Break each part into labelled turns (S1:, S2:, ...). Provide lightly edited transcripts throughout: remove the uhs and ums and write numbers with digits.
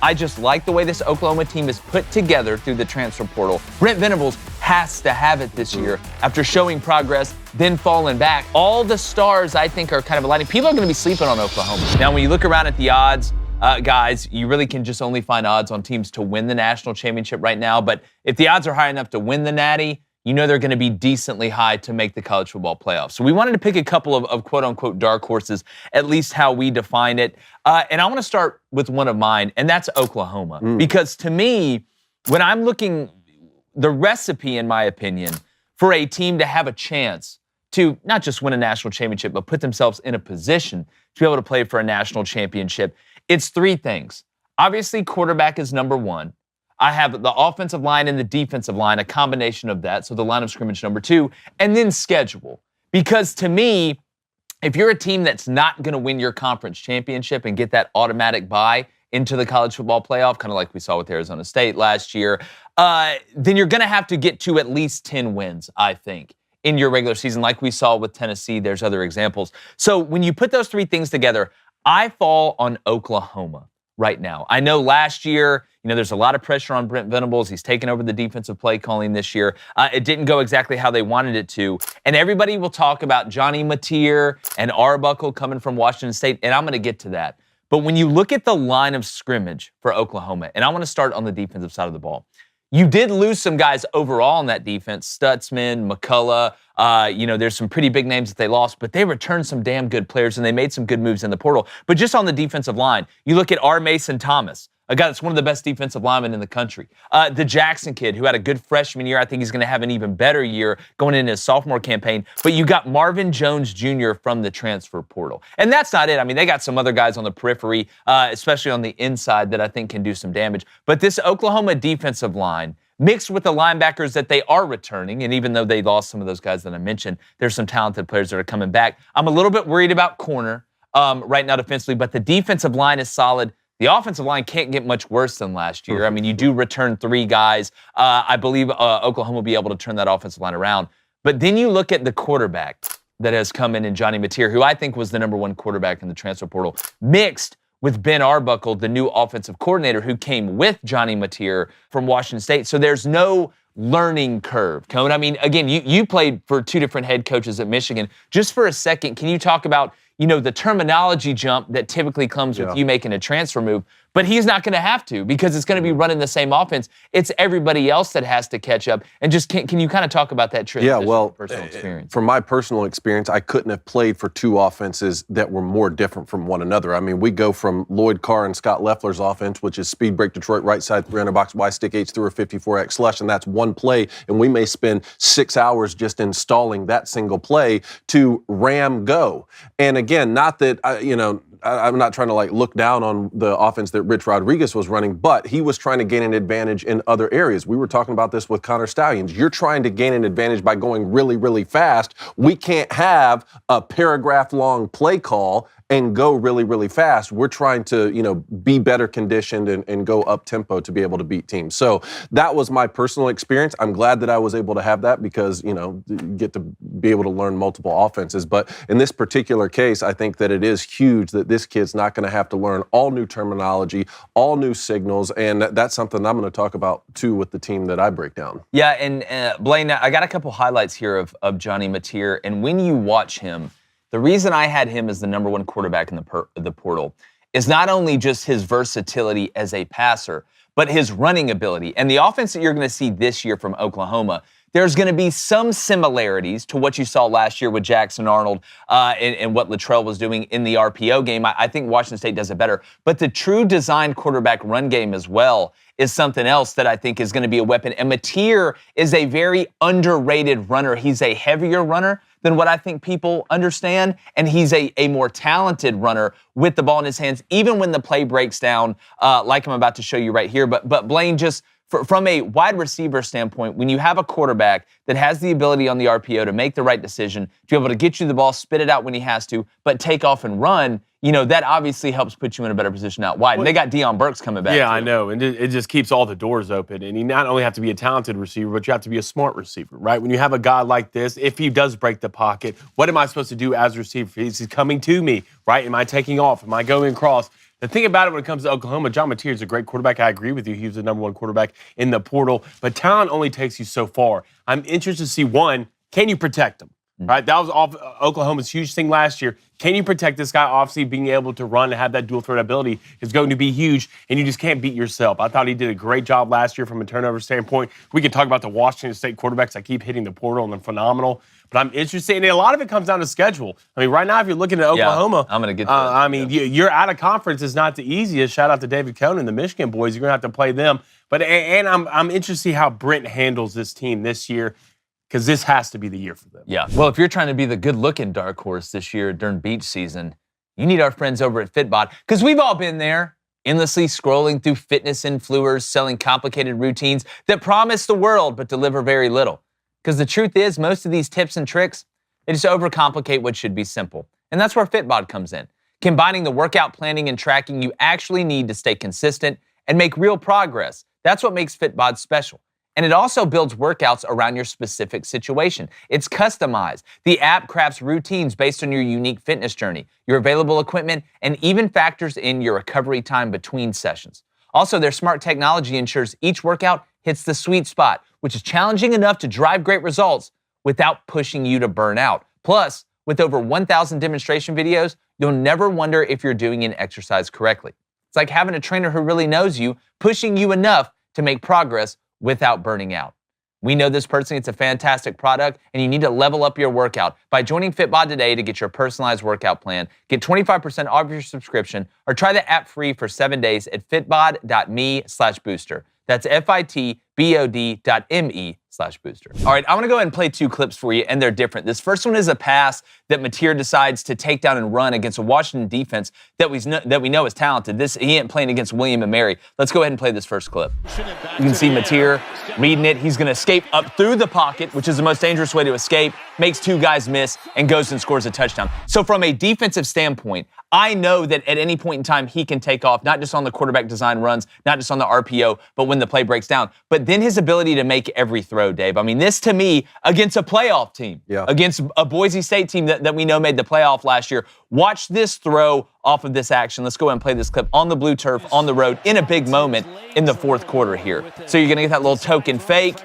S1: I just like the way this Oklahoma team is put together through the transfer portal. Brent Venables has to have it this year after showing progress, then falling back. All the stars, I think, are kind of aligning. People are going to be sleeping on Oklahoma. Now, when you look around at the odds, guys, you really can just only find odds on teams to win the national championship right now. But if the odds are high enough to win the Natty, you know they're going to be decently high to make the college football playoffs. So we wanted to pick a couple of quote-unquote dark horses, at least how we define it. And I want to start with one of mine, and that's Oklahoma. Because to me, when I'm looking, the recipe, in my opinion, for a team to have a chance to not just win a national championship, but put themselves in a position to be able to play for a national championship, it's three things. Obviously, quarterback is number one. I have the offensive line and the defensive line, a combination of that, so the line of scrimmage number two, and then schedule. Because to me, if you're a team that's not going to win your conference championship and get that automatic bye into the college football playoff, kind of like we saw with Arizona State last year, then you're going to have to get to at least 10 wins, I think, in your regular season, like we saw with Tennessee. There's other examples. So when you put those three things together, I fall on Oklahoma right now. I know last year, there's a lot of pressure on Brent Venables. He's taken over the defensive play calling this year. It didn't go exactly how they wanted it to. And everybody will talk about Johnny Mateer and Arbuckle coming from Washington State, and I'm going to get to that. But when you look at the line of scrimmage for Oklahoma, and I want to start on the defensive side of the ball, you did lose some guys overall in that defense, Stutzman, McCullough. There's some pretty big names that they lost, but they returned some damn good players, and they made some good moves in the portal. But just on the defensive line, you look at R. Mason Thomas, a guy that's one of the best defensive linemen in the country. The Jackson kid, who had a good freshman year. I think he's going to have an even better year going into his sophomore campaign. But you got Marvin Jones Jr. from the transfer portal. And that's not it. I mean, they got some other guys on the periphery, especially on the inside, that I think can do some damage. But this Oklahoma defensive line, mixed with the linebackers that they are returning, and even though they lost some of those guys that I mentioned, there's some talented players that are coming back. I'm a little bit worried about corner right now defensively, but the defensive line is solid. The offensive line can't get much worse than last year. I mean, you do return three guys. I believe Oklahoma will be able to turn that offensive line around. But then you look at the quarterback that has come in Johnny Mateer, who I think was the number one quarterback in the transfer portal, mixed with Ben Arbuckle, the new offensive coordinator who came with Johnny Mateer from Washington State. So there's no learning curve, Cone. I mean, again, you played for two different head coaches at Michigan. Just for a second, can you talk about the terminology jump that typically comes with you making a transfer move? But he's not going to have to, because it's going to be running the same offense. It's everybody else that has to catch up. And just can you kind of talk about that transition from personal experience?
S2: From my personal experience, I couldn't have played for two offenses that were more different from one another. I mean, we go from Lloyd Carr and Scott Loeffler's offense, which is speed break Detroit, right side 300 box, Y stick H through a 54X slush, and that's one play. And we may spend 6 hours just installing that single play to ram go. And again, not that, I'm not trying to look down on the offense that Rich Rodriguez was running, but he was trying to gain an advantage in other areas. We were talking about this with Connor Stallions. You're trying to gain an advantage by going really, really fast. We can't have a paragraph-long play call and go really, really fast. We're trying to, be better conditioned and go up tempo to be able to beat teams. So that was my personal experience. I'm glad that I was able to have that because, you get to be able to learn multiple offenses. But in this particular case, I think that it is huge that this kid's not going to have to learn all new terminology, all new signals. And that's something I'm going to talk about too with the team that I break down.
S1: Yeah. And Blaine, I got a couple highlights here of Johnny Mateer. And when you watch him, the reason I had him as the number one quarterback in the portal is not only just his versatility as a passer, but his running ability. And the offense that you're going to see this year from Oklahoma, there's going to be some similarities to what you saw last year with Jackson Arnold and what Luttrell was doing in the RPO game. I think Washington State does it better. But the true design quarterback run game as well is something else that I think is going to be a weapon. And Mateer is a very underrated runner. He's a heavier runner than what I think people understand, and he's a more talented runner with the ball in his hands, even when the play breaks down, like I'm about to show you right here. But Blaine, just from a wide receiver standpoint, when you have a quarterback that has the ability on the RPO to make the right decision, to be able to get you the ball, spit it out when he has to, but take off and run, that obviously helps put you in a better position out wide. And they got Deion Burks coming back.
S3: Yeah,
S1: too.
S3: I know. And it just keeps all the doors open. And you not only have to be a talented receiver, but you have to be a smart receiver, right? When you have a guy like this, if he does break the pocket, what am I supposed to do as a receiver? Is he coming to me, right? Am I taking off? Am I going across? The thing about it when it comes to Oklahoma, John Mateer is a great quarterback. I agree with you. He was the number one quarterback in the portal. But talent only takes you so far. I'm interested to see, one, can you protect him? Right, that was Oklahoma's huge thing last year. Can you protect this guy? Obviously, being able to run and have that dual threat ability is going to be huge, and you just can't beat yourself. I thought he did a great job last year from a turnover standpoint. We could talk about the Washington State quarterbacks that keep hitting the portal, and they're phenomenal. But I'm interested, and a lot of it comes down to schedule. I mean, right now, if you're looking at Oklahoma,
S1: I'm going to get to that.
S3: I mean, you're out of conference is not the easiest. Shout out to David Cohn and the Michigan boys. You're going to have to play them. But and I'm interested to see how Brent handles this team this year, because this has to be the year for them.
S1: Yeah. Well, if you're trying to be the good-looking dark horse this year during beach season, you need our friends over at Fitbod, because we've all been there, endlessly scrolling through fitness influencers selling complicated routines that promise the world but deliver very little. Because the truth is, most of these tips and tricks, they just overcomplicate what should be simple. And that's where Fitbod comes in, combining the workout planning and tracking you actually need to stay consistent and make real progress. That's what makes Fitbod special. And it also builds workouts around your specific situation. It's customized. The app crafts routines based on your unique fitness journey, your available equipment, and even factors in your recovery time between sessions. Also, their smart technology ensures each workout hits the sweet spot, which is challenging enough to drive great results without pushing you to burn out. Plus, with over 1,000 demonstration videos, you'll never wonder if you're doing an exercise correctly. It's like having a trainer who really knows you, pushing you enough to make progress without burning out. We know this personally, it's a fantastic product, and you need to level up your workout by joining Fitbod today to get your personalized workout plan. Get 25% off your subscription, or try the app free for 7 days at fitbod.me/booster. That's fitbod.me/booster. All right, I'm going to go ahead and play two clips for you, and they're different. This first one is a pass that Mateer decides to take down and run against a Washington defense that we know is talented. He ain't playing against William and Mary. Let's go ahead and play this first clip. You can see Mateer reading it. He's going to escape up through the pocket, which is the most dangerous way to escape, makes two guys miss, and goes and scores a touchdown. So from a defensive standpoint, I know that at any point in time he can take off, not just on the quarterback design runs, not just on the RPO, but when the play breaks down. But then his ability to make every throw, Dave. I mean, this to me, against a playoff team, against a Boise State team that we know made the playoff last year, watch this throw off of this action. Let's go ahead and play this clip on the blue turf, on the road, in a big moment in the fourth quarter here. So you're going to get that little token fake.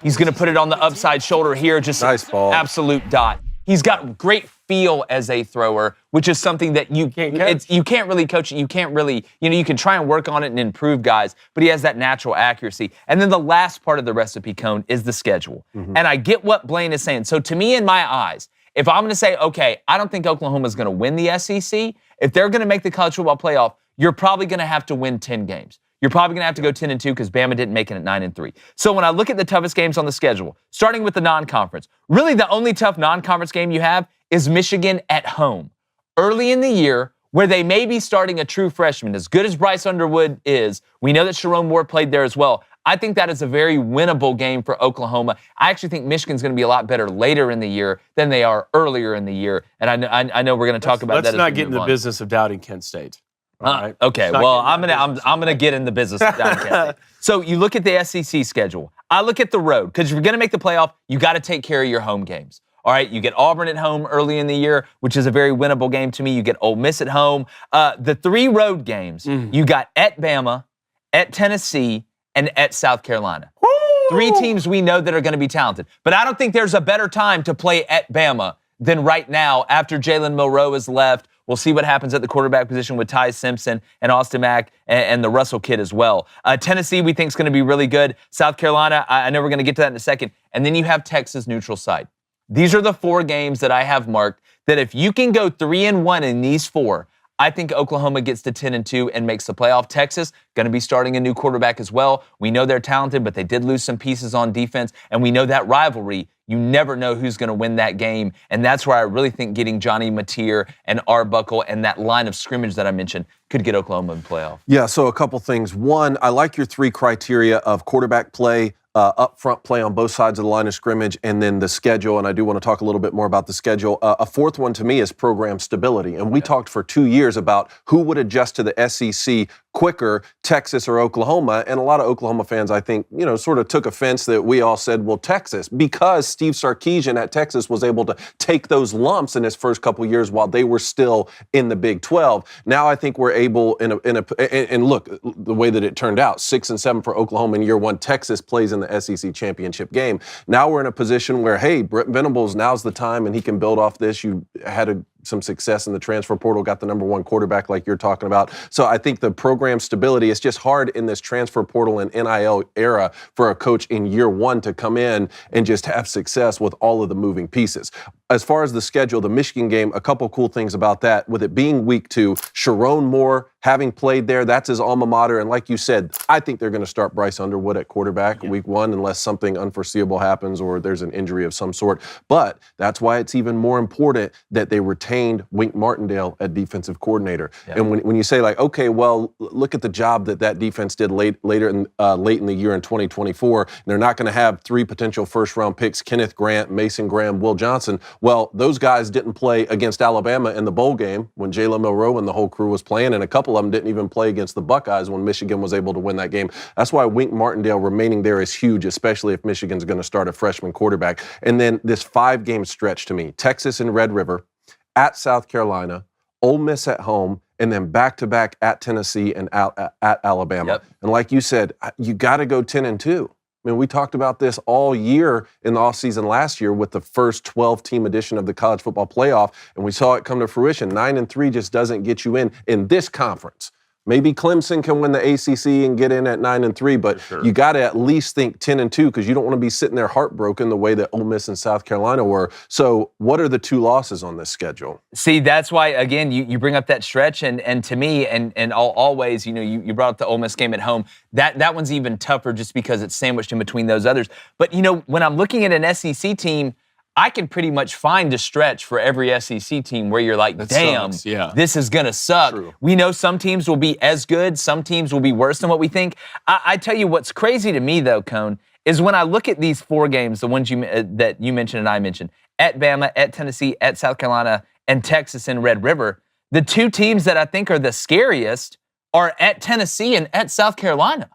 S1: He's going to put it on the upside shoulder here, just
S2: nice ball.
S1: Absolute dot. He's got great feel as a thrower, which is something that you can't really coach it. You can't really, you can try and work on it and improve guys, but he has that natural accuracy. And then the last part of the recipe cone is the schedule. And I get what Blaine is saying. So to me, in my eyes, if I'm going to say, okay, I don't think Oklahoma's going to win the SEC, if they're going to make the college football playoff, you're probably going to have to win 10 games. You're probably going to have to go 10-2 because Bama didn't make it at 9-3. So when I look at the toughest games on the schedule, starting with the non-conference, really the only tough non-conference game you have is Michigan at home. Early in the year, where they may be starting a true freshman, as good as Bryce Underwood is, we know that Sharon Moore played there as well. I think that is a very winnable game for Oklahoma. I actually think Michigan's going to be a lot better later in the year than they are earlier in the year. And I know we're going to talk about that.
S3: Let's not get in the business of doubting Kent State. Right.
S1: Okay, well, I'm gonna get in the business of down. So you look at the SEC schedule. I look at the road, because if you're gonna make the playoff, you got to take care of your home games. All right, you get Auburn at home early in the year, which is a very winnable game to me. You get Ole Miss at home. The three road games, you got at Bama, at Tennessee, and at South Carolina. Woo! Three teams we know that are going to be talented. But I don't think there's a better time to play at Bama than right now after Jalen Milroe has left. We'll see what happens at the quarterback position with Ty Simpson and Austin Mack and the Russell kid as well. Tennessee, we think, is going to be really good. South Carolina, I know we're going to get to that in a second. And then you have Texas neutral site. These are the four games that I have marked that if you can go 3-1 in these four, I think Oklahoma gets to 10-2 and makes the playoff. Texas, going to be starting a new quarterback as well. We know they're talented, but they did lose some pieces on defense. And we know that rivalry, you never know who's going to win that game. And that's where I really think getting Johnny Mateer and Arbuckle and that line of scrimmage that I mentioned could get Oklahoma in the playoff.
S2: Yeah, so a couple things. One, I like your three criteria of quarterback play, up-front play on both sides of the line of scrimmage, and then the schedule, and I do want to talk a little bit more about the schedule. A fourth one to me is program stability, and we talked for 2 years about who would adjust to the SEC quicker, Texas or Oklahoma. And a lot of Oklahoma fans, I think, sort of took offense that we all said, well, Texas, because Steve Sarkisian at Texas was able to take those lumps in his first couple years while they were still in the Big 12. Now I think we're able and look, the way that it turned out, 6-7 for Oklahoma in year one. Texas plays in the SEC championship game. Now we're in a position where, hey, Brent Venables, now's the time, and he can build off this. You had some success in the transfer portal, got the number one quarterback like you're talking about. So I think the program stability, it's just hard in this transfer portal and NIL era for a coach in year one to come in and just have success with all of the moving pieces. As far as the schedule, the Michigan game, a couple cool things about that. With it being week 2, Sharon Moore, having played there, that's his alma mater. And like you said, I think they're going to start Bryce Underwood at quarterback week 1 unless something unforeseeable happens or there's an injury of some sort. But that's why it's even more important that they retained Wink Martindale at defensive coordinator. Yeah. And when you say like, okay, well, look at the job that defense did late in the year in 2024, and they're not going to have 3 potential first-round picks, Kenneth Grant, Mason Graham, Will Johnson. Well, those guys didn't play against Alabama in the bowl game when Jalen Milroe and the whole crew was playing, and a couple of them didn't even play against the Buckeyes when Michigan was able to win that game. That's why Wink Martindale remaining there is huge, especially if Michigan's going to start a freshman quarterback. And then this 5-game stretch to me, Texas and Red River, at South Carolina, Ole Miss at home, and then back-to-back at Tennessee and at Alabama. Yep. And like you said, you got to go 10-2. I mean, we talked about this all year in the offseason last year with the first 12-team edition of the college football playoff, and we saw it come to fruition. 9-3 just doesn't get you in this conference. Maybe Clemson can win the ACC and get in at 9-3, but you got to at least think 10-2 because you don't want to be sitting there heartbroken the way that Ole Miss and South Carolina were. So what are the 2 losses on this schedule?
S1: See, that's why, again, you bring up that stretch, and to me, and always, you brought up the Ole Miss game at home. That one's even tougher just because it's sandwiched in between those others. But, when I'm looking at an SEC team, I can pretty much find a stretch for every SEC team where you're like, damn, this is going to suck. True. We know some teams will be as good, some teams will be worse than what we think. I tell you what's crazy to me, though, Cone, is when I look at these 4 games, the ones that you mentioned and I mentioned, at Bama, at Tennessee, at South Carolina, and Texas and Red River, the 2 teams that I think are the scariest are at Tennessee and at South Carolina.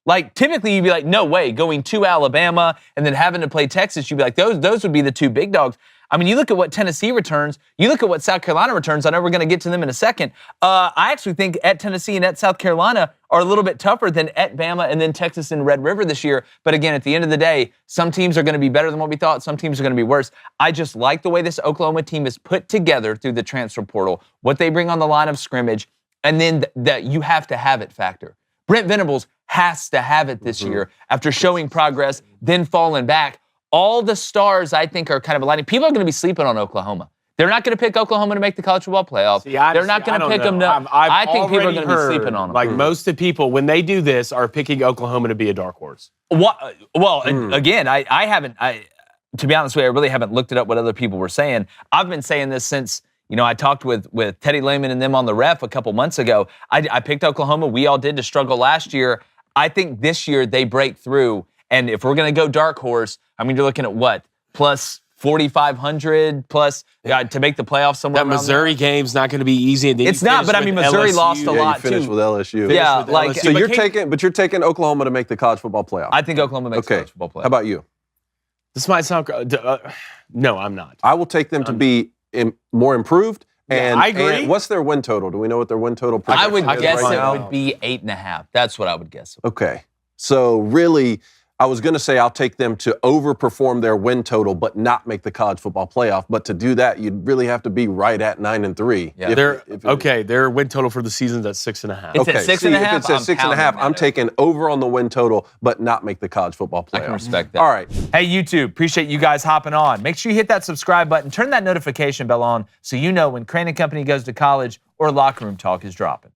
S1: Like, typically, you'd be like, no way, going to Alabama and then having to play Texas, you'd be like, those would be the 2 big dogs. I mean, you look at what Tennessee returns, you look at what South Carolina returns, I know we're going to get to them in a second. I actually think at Tennessee and at South Carolina are a little bit tougher than at Bama and then Texas and Red River this year. But again, at the end of the day, some teams are going to be better than what we thought, some teams are going to be worse. I just like the way this Oklahoma team is put together through the transfer portal, what they bring on the line of scrimmage, and then that you have to have it factor. Brent Venables has to have it this year after showing progress, then falling back. All the stars, I think, are kind of aligning. People are going to be sleeping on Oklahoma. They're not going to pick Oklahoma to make the college football playoff. They're not going to pick them. I think people are going to be sleeping on them.
S3: Like most of the people, when they do this, are picking Oklahoma to be a dark horse.
S1: Again, I haven't. To be honest with you, I really haven't looked it up what other people were saying. I've been saying this since I talked with Teddy Lehman and them on the ref a couple months ago. I picked Oklahoma. We all did to struggle last year. I think this year they break through. And if we're going to go dark horse, I mean, you're looking at what? Plus 4,500 plus to make the playoffs somewhere.
S3: That Missouri game's not going to be easy. And
S1: it's not, but I mean, Missouri lost a lot too.
S2: You finished with LSU.
S1: Yeah, like
S2: so you're taking Oklahoma to make the college football playoff.
S1: I think Oklahoma makes the college football playoff.
S2: How about you?
S3: This might sound no, I'm not.
S2: I will take them to be more improved. And
S3: I agree.
S2: And what's their win total? Do we know what their win total
S1: I would guess it would be 8.5. That's what I would guess.
S2: Okay. So really, I was going to say I'll take them to overperform their win total, but not make the college football playoff. But to do that, you'd really have to be right at 9-3.
S3: Yeah. Their win total for the season's at 6.5.
S1: It's at 6.5.
S2: If it's at 6.5, I'm taking over on the win total, but not make the college football playoff.
S1: I can respect that.
S2: All right.
S1: Hey, YouTube, appreciate you guys hopping on. Make sure you hit that subscribe button, turn that notification bell on so you know when Crain and Company goes to college or Locker Room Talk is dropping.